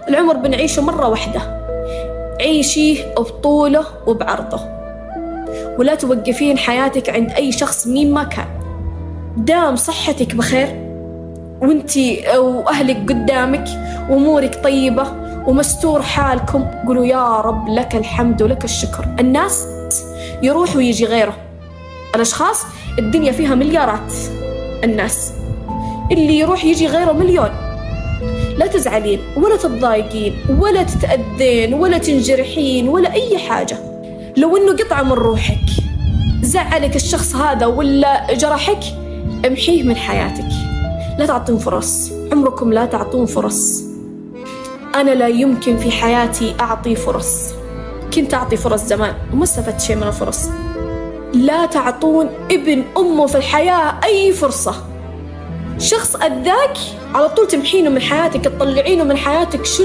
العمر بنعيشه مرة واحدة، عيشيه بطوله وبعرضه، ولا توقفين حياتك عند أي شخص مين ما كان. دام صحتك بخير وانتي وأهلك قدامك وأمورك طيبة ومستور حالكم، قولوا يا رب لك الحمد ولك الشكر. الناس يروح ويجي غيره، الأشخاص الدنيا فيها مليارات الناس، اللي يروح يجي غيره مليون. لا تزعلين ولا تتضايقين ولا تتأذين ولا تنجرحين ولا أي حاجة. لو إنه قطعة من روحك زعلك الشخص هذا ولا جرحك، امحيه من حياتك. لا تعطون فرص، عمركم لا تعطون فرص. أنا لا يمكن في حياتي أعطي فرص، كنت أعطي فرص زمان وما استفدت شيء من الفرص. لا تعطون ابن أمه في الحياة أي فرصة. شخص أذاك على طول تمحينه من حياتك، تطلعينه من حياتك. شنو